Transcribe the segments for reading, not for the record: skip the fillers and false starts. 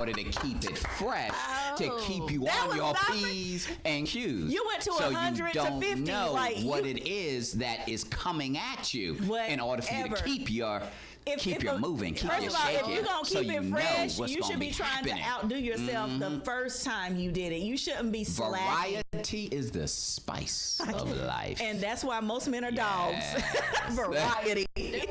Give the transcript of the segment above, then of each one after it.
order to keep it fresh, to keep you on your P's and Q's. You went to so 100 you don't to 50. know like what it is that is coming at you in order for you to keep your moving, keep your shaking. First of all, if you're going to keep it fresh, you should be trying happening. to outdo yourself the first time you did it. You shouldn't be slacking. Variety is the spice of life. And that's why most men are dogs. Variety. You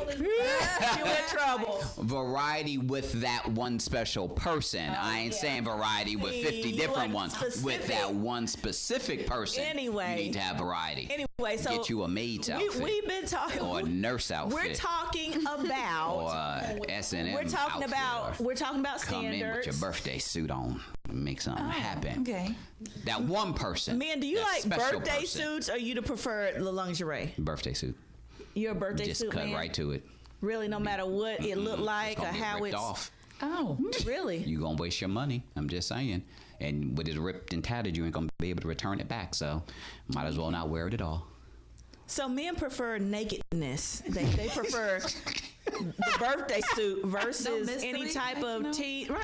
in trouble. Variety with that one special person. I ain't saying variety with 50 different ones. Specific. With that one specific person. Anyway. You need to have variety. Anyway, so get you a maid's outfit. We've been talking. Or a nurse outfit. We're talking about. Or S&M We're talking about standards. Come in with your birthday suit on. Make something happen. Okay. That one person. Man, do you like birthday suits or you to prefer the lingerie? Birthday suit. You're a birthday suit man? Just cut right to it. Really, no matter what it looked like or how it's off. Oh, really? You gonna waste your money. I'm just saying. And with it ripped and tattered, you ain't gonna be able to return it back. So might as well not wear it at all. So men prefer nakedness. They prefer the birthday suit versus any type of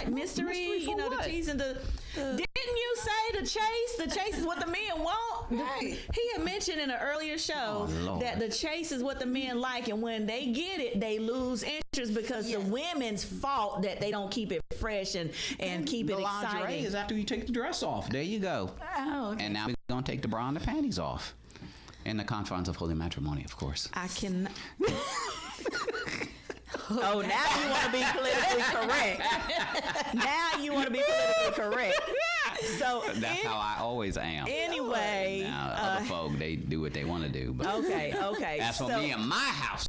mystery. You know, the tease and the. Didn't you say the chase? The chase is what the men want. Right. He had mentioned in an earlier show that the chase is what the men like, and when they get it, they lose interest because the women's fault that they don't keep it fresh and keep it exciting. The lingerie is after you take the dress off. There you go. Oh, okay. And now we're gonna take the bra and the panties off. In the confines of holy matrimony, of course. I can. Oh, now you want to be politically correct. Now you want to be politically correct. So that's how I always am. Anyway, now other folk, they do what they want to do. But okay. As for me and my house,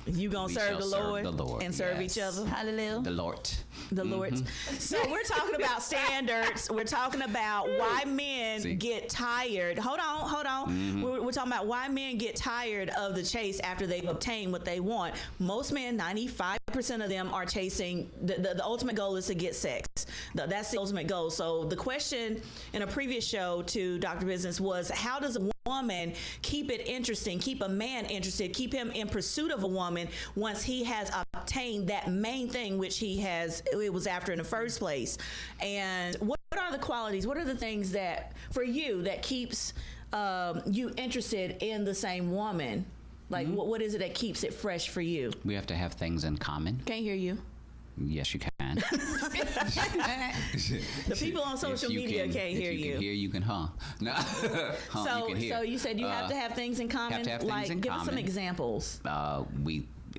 you gonna serve the Lord and serve each other. Hallelujah. The Lord. The Lord. So we're talking about standards. We're talking about why men get tired. Hold on. We're talking about why men get tired of the chase after they've obtained what they want. Most men, 95% of them are chasing, the ultimate goal is to get sex. That's the ultimate goal. So the question in a previous show to Dr. Business was, how does a woman keep it interesting, keep a man interested, keep him in pursuit of a woman once he has obtained that main thing which it was after in the first place? And what are the qualities, what are the things that for you that keeps you interested in the same woman? Like what is it that keeps it fresh for you? We have to have things in common. Can't hear you. Yes, you can. The people on social media can't hear you. If you can hear, you can No. So you can hear. So you said you have to have things in common. Have to have things in give common. us some examples.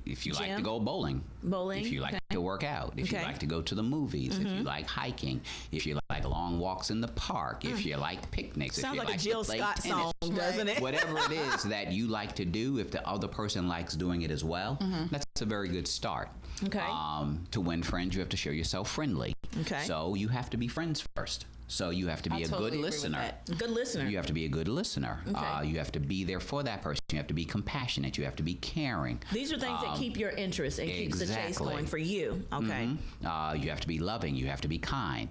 If you like to go bowling, if you like to work out, if you like to go to the movies, if you like hiking, if you like long walks in the park, if you like picnics, sounds if you like like a Jill to play Scott tennis, song, doesn't it? Whatever it is that you like to do, if the other person likes doing it as well, that's a very good start. Okay. To win friends, you have to show yourself friendly. Okay. So you have to be friends first. So you have to be good listener. Good listener. You have to be a good listener. Okay. You have to be there for that person. You have to be compassionate. You have to be caring. These are things that keep your interest and keeps the chase going for you. Okay. You have to be loving. You have to be kind.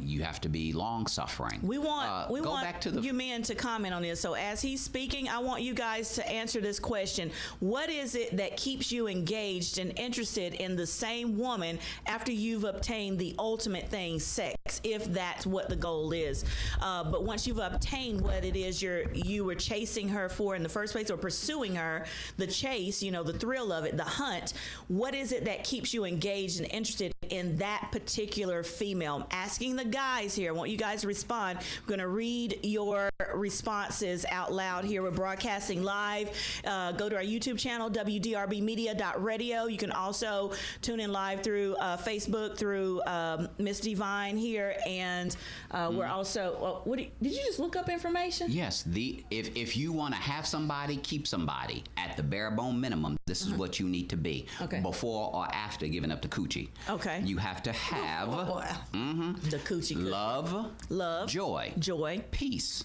You have to be long-suffering. We want back to you men to comment on this. So as he's speaking, I want you guys to answer this question. What is it that keeps you engaged and interested in the same woman after you've obtained the ultimate thing, sex, if that's what the goal is? But once you've obtained what it is you were chasing her for in the first place, or pursuing her, the chase, the thrill of it, the hunt, what is it that keeps you engaged and interested in that particular female? I'm asking the guys here. I want you guys to respond. I'm going to read your responses out loud here. We're broadcasting live. Go to our YouTube channel, WDRBmedia.radio. You can also tune in live through Facebook, through Ms Divine here, and we're also. Did you just look up information? Yes. If you want to have somebody, keep somebody at the bare bone minimum. This is what you need to be before or after giving up the coochie. Okay. You have to have the coochie. Love, joy, peace,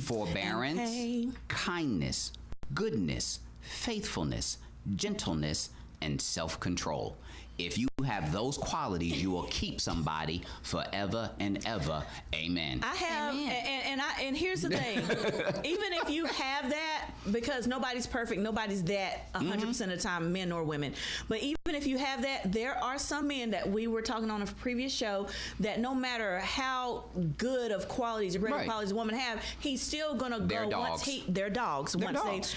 forbearance, kindness, goodness, faithfulness, gentleness, and self-control. If you have those qualities, you will keep somebody forever and ever. Amen. I have, and here's the thing. Even if you have that, because nobody's perfect, nobody's that 100% of the time, men or women. But even if you have that, there are some men that we were talking on a previous show that no matter how good of qualities or great qualities a woman have, he's still gonna go once they're dogs.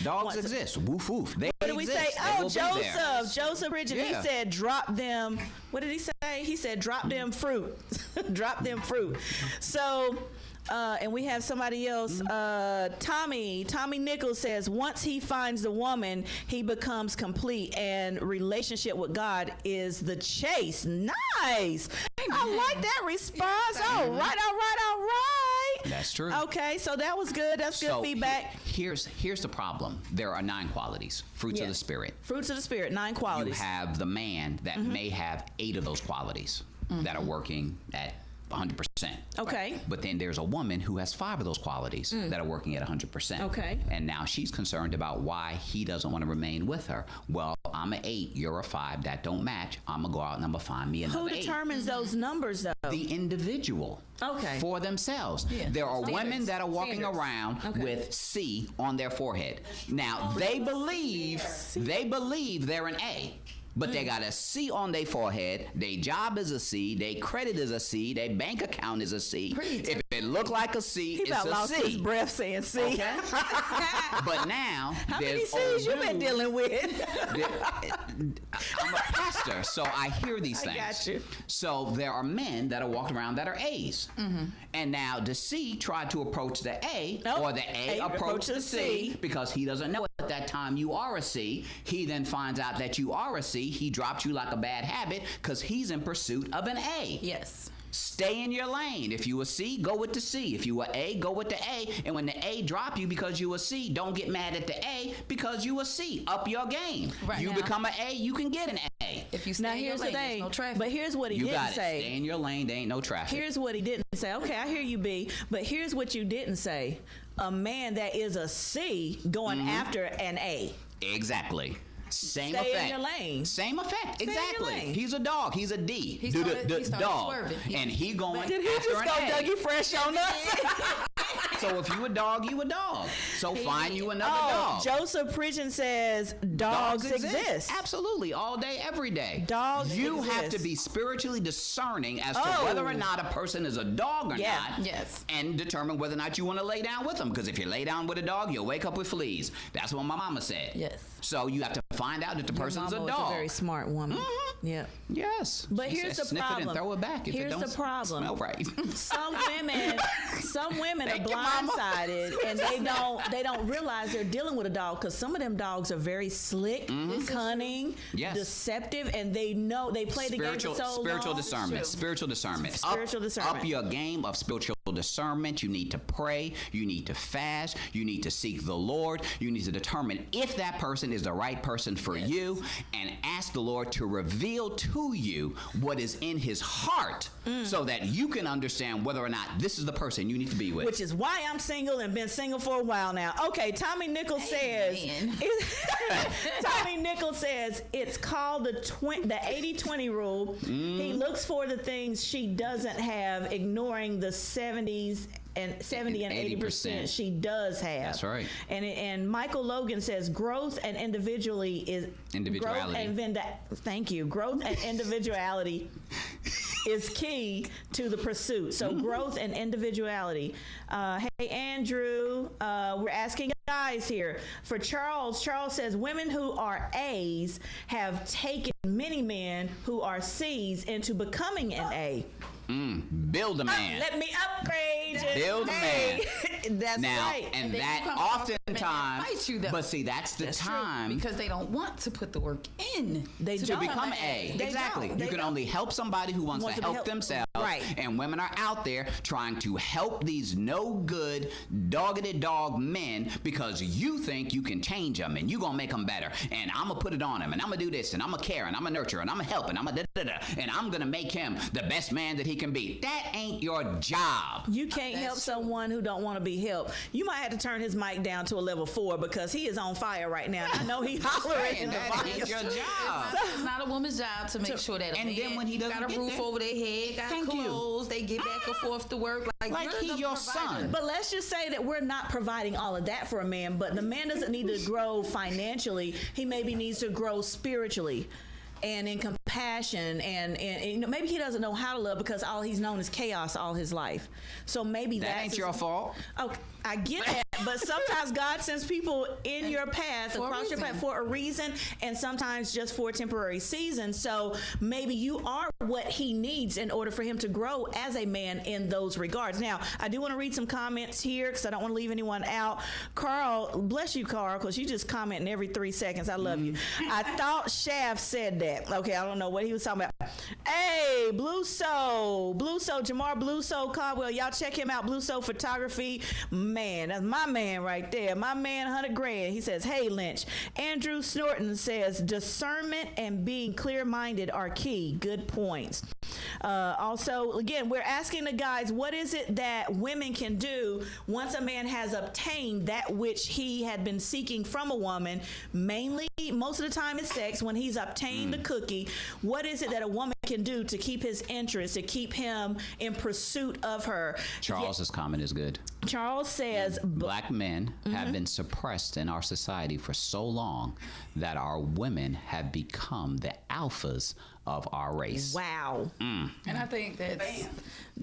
Dogs exist. Woof woof. What did we say? Oh, Joseph Bridget. He said, drop them. What did he say? He said, drop them fruit. Drop them fruit. So, and we have somebody else. Tommy Nichols says, once he finds the woman, he becomes complete, and relationship with God is the chase. Nice. I like that response. All right. That's true. Okay, so that was good. That's good feedback. Here's the problem. There are 9 qualities. Fruits of the Spirit. Fruits of the Spirit, 9 qualities. You have the man that may have 8 of those qualities that are working at 100%. Okay. But then there's a woman who has 5 of those qualities that are working at 100%. Okay. And now she's concerned about why he doesn't want to remain with her. Well, I'm an 8, you're a 5. That don't match. I'm going to go out and I'm going to find me another 8. Who determines those numbers, though? The individual. Okay. For themselves. Yeah. There are women that are walking around with C on their forehead. Now, they believe they're an A. But they got a C on their forehead. Their job is a C. Their credit is a C. Their bank account is a C. If it look like a C, it's a C. He lost his breath saying C. Okay? But now, how many C's you been dealing with? I'm a pastor, so I hear these things. I got you. So there are men that are walking around that are A's. And now the C tried to approach the A, or the A approached the C, because he doesn't know at that time you are a C. He then finds out that you are a C. He dropped you like a bad habit because he's in pursuit of an A. Yes. Stay in your lane. If you a C, go with the C. If you a A, go with the A. And when the A drop you because you a C, don't get mad at the A because you a C. Up your game. Right. You become an A, you can get an A. If you stay in your lane, there's no traffic. But here's what he didn't say. Stay in your lane, there ain't no traffic. Here's what he didn't say. Okay, I hear you, B. But here's what you didn't say. A man that is a C going after an A. Exactly. Same Stay effect. in your lane. Same effect. Exactly. He's a dog. He's a D. He dog. And he going Did he after just go Dougie Fresh on us? So if you a dog, you a dog. So find you another dog. Joseph Pridgeon says dogs exist. Absolutely. All day, every day. Dogs You exist. have to be spiritually discerning as to whether or not a person is a dog or not. Yes. And determine whether or not you want to lay down with them. Because if you lay down with a dog, you'll wake up with fleas. That's what my mama said. Yes. So you have to find out that the person's a dog. Was a very smart woman. Yeah. Yes. But here's the sniff problem. It and throw it back if here's it don't the problem. Smell right. Some women are blindsided and they don't realize they're dealing with a dog because some of them dogs are very slick, cunning, deceptive, and they play the game for so long. Spiritual discernment. Up your game of spiritual discernment. You need to pray. You need to fast. You need to seek the Lord. You need to determine if that person is the right person for you, and ask the Lord to reveal to you what is in his heart so that you can understand whether or not this is the person you need to be with. Which is why I'm single and been single for a while now. Okay, Tommy Nichols says it's called the 80-20 rule. He looks for the things she doesn't have, ignoring the 70 and 80% she does have. That's right. And Michael Logan says growth and individuality. Growth and individuality is key to the pursuit. So growth and individuality. Hey, Andrew, we're asking guys here. For Charles says women who are A's have taken many men who are C's into becoming an A. Build a man. Let me upgrade. Build a man. That's right. And that oftentimes, but see, that's the time. Because they don't want to put the work in to become A. Exactly. You can only help somebody who wants to help themselves. Right. And women are out there trying to help these no good, dogged dog men because you think you can change them and you're going to make them better. And I'm going to put it on him and I'm going to do this and I'm going to care and I'm going to nurture and I'm going to help and I'm going to make him the best man that he can be. That ain't your job. You can't can't help someone who don't want to be helped. You might have to turn his mic down to a level 4 because he is on fire right now. I know he hollering in the mic. It's your job. It's not a woman's job to make sure that a man when he doesn't got a roof over their head, got clothes, they get back and forth to work. Like he your son. But let's just say that we're not providing all of that for a man, but the man doesn't need to grow financially. He maybe needs to grow spiritually and in compassion, and you know, maybe he doesn't know how to love because all he's known is chaos all his life. So maybe that ain't your fault. Okay, I get that, but sometimes God sends people in your path, across your path, for a reason, and sometimes just for a temporary season. So maybe you are what he needs in order for him to grow as a man in those regards. Now, I do want to read some comments here because I don't want to leave anyone out. Carl, bless you, Carl, because you just commenting every 3 seconds. I love you. I thought Shaft said that. Okay, I don't know what he was talking about. Hey, Blue Soul, Jamar Blue Soul Caldwell. Y'all check him out, Blue Soul Photography. Man, that's my man right there. My man, 100 grand. He says, hey, Lynch. Andrew Snorton says, discernment and being clear-minded are key. Good points. Also, again, we're asking the guys, what is it that women can do once a man has obtained that which he had been seeking from a woman? Mainly, most of the time it's sex. When he's obtained the cookie, what is it that a woman can do to keep his interest, to keep him in pursuit of her? Charles's comment is good. Charles says, black men have been suppressed in our society for so long that our women have become the alphas of our race. Wow. And I think that's...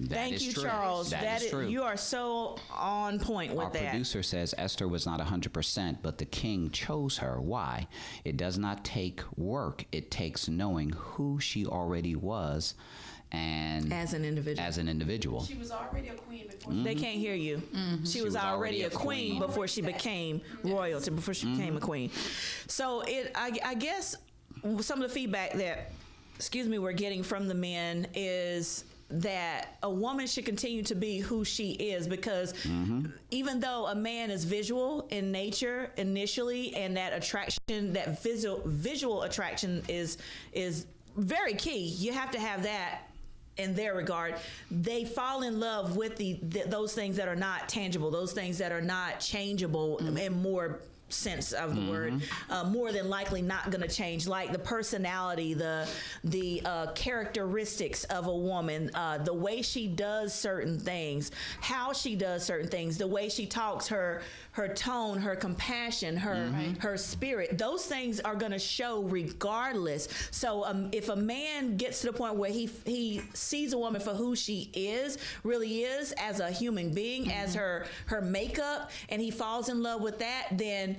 Thank you, true. Charles. That is true. You are so on point with that. Our producer says Esther was not 100%, but the king chose her. Why? It does not take work. It takes knowing who she already was and as an individual. She was already a queen before. They can't hear you. She was already a queen before she became royalty, before she became a queen. So I guess some of the feedback that, we're getting from the men is that a woman should continue to be who she is, because even though a man is visual in nature initially, and that attraction, that visual attraction is very key. You have to have that in their regard. They fall in love with those things that are not tangible, those things that are not changeable in more sense of the word, more than likely not going to change, like the personality, the characteristics of a woman, the way she does certain things, how she does certain things, the way she talks, her tone, her compassion, her spirit. Those things are going to show regardless. So if a man gets to the point where he sees a woman for who she really is as a human being, as her makeup, and he falls in love with that, then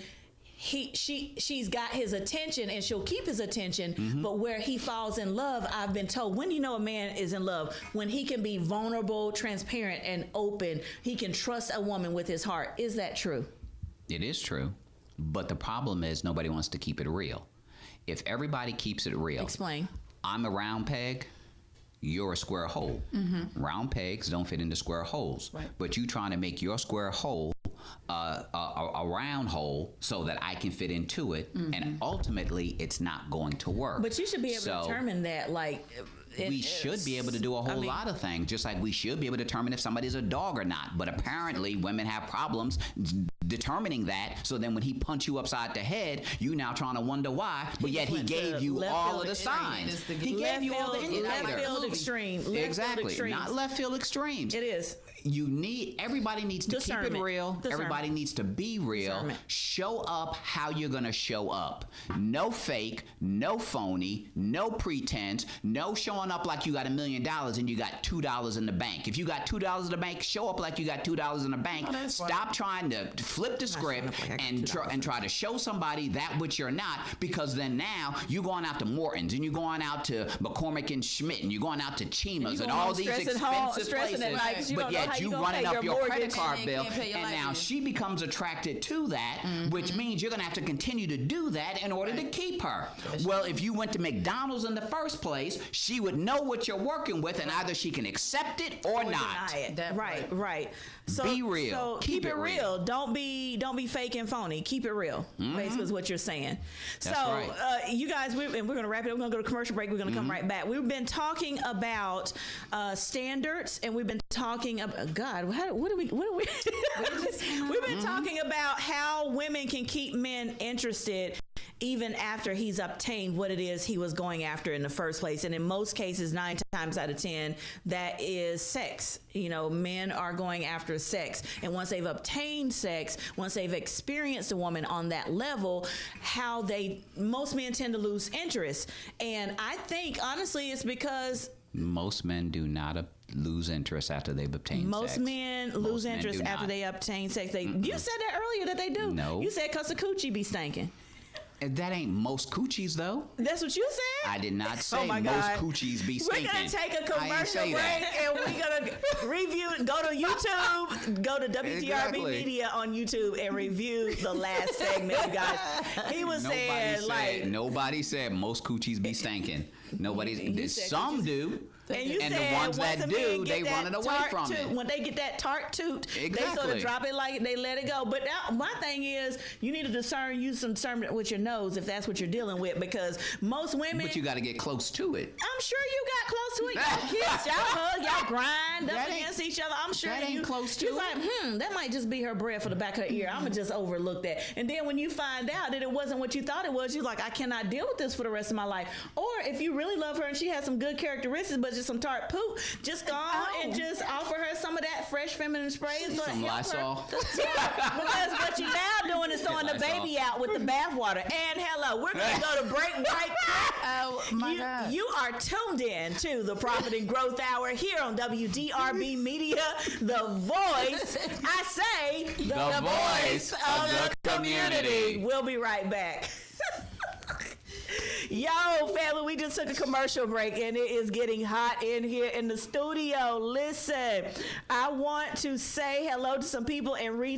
she's got his attention, and she'll keep his attention. But where he falls in love, I've been told, when you know a man is in love, when he can be vulnerable, transparent, and open, he can trust a woman with his heart. Is that true? It is true. But the problem is nobody wants to keep it real. If everybody keeps it real. Explain. I'm a round peg. You're a square hole. Round pegs don't fit into square holes. Right. But you trying to make your square hole a round hole so that I can fit into it, and ultimately it's not going to work. But you should be able to determine that, we should be able to do a whole lot of things, just like we should be able to determine if somebody's a dog or not. But apparently women have problems determining that. So then when he punch you upside the head, you now trying to wonder why, but yet he gave you all of the signs. He gave you all the indicators. Left field extreme. Exactly. Not left field extremes. It is. Everybody needs to keep it real. Everybody needs to be real. Show up how you're going to show up. No fake, no phony, no pretense, no showing up like you got $1 million and you got $2 in the bank. If you got $2 in the bank, show up like you got $2 in the bank. Stop trying to flip the script and try to show somebody that which you're not, because then now you're going out to Morton's and you're going out to McCormick and Schmidt and you're going out to Chima's and all these expensive places, but yet you running up your credit card bill, and now she becomes attracted to that, which means you're going to have to continue to do that in order to keep her. Well, if you went to McDonald's in the first place, she would know what you're working with, and either she can accept it or not. Deny it. Right. So, be real. So keep it real. Don't be fake and phony. Keep it real. Basically, is what you're saying. That's so, right. you guys, we're going to wrap it up. We're going to go to commercial break. We're going to come right back. We've been talking about standards, and we've been talking about God, what are we? We've been talking about how women can keep men interested even after he's obtained what it is he was going after in the first place. And in most cases, 9 times out of 10, that is sex. You know, men are going after sex. And once they've obtained sex, once they've experienced a woman on that level, most men tend to lose interest. And I think, honestly, it's because most men do not lose interest after they've obtained most sex. Men lose interest after they obtain sex. You said that earlier that they do. No. You said because the coochie be stinking. That ain't most coochies, though. That's what you said? I did not say most coochies be stinking. We're going to take a commercial break and we're going to review, go to YouTube, go to WDRBmedia on YouTube and review the last segment, you guys. He was nobody said most coochies be stinking. Some do. And the ones that do, they run it away from it. When they get that tart toot, exactly. They sort of drop it like they let it go. But now, my thing is, you need to use some discernment with your nose if that's what you're dealing with, because most women. But you got to get close to it. I'm sure you got close to it. Y'all kiss, y'all hug, y'all grind up against each other. I'm sure that ain't close to it. She's like, that might just be her breath for the back of her ear. I'm gonna just overlook that. And then when you find out that it wasn't what you thought it was, you're like, I cannot deal with this for the rest of my life. Or if you really love her and she has some good characteristics, but just some tart poop, just go on and just offer her some of that fresh feminine spray. Some Lysol. Because what you're now doing is throwing the baby out with the bathwater. And hello, we're going to go to break right quick. Oh, my God. You are tuned in to the Profit and Growth Hour here on WDRBmedia, the voice, I say, the voice of the community. We'll be right back. Yo, family, we just took a commercial break and it is getting hot in here in the studio. Listen, I want to say hello to some people and read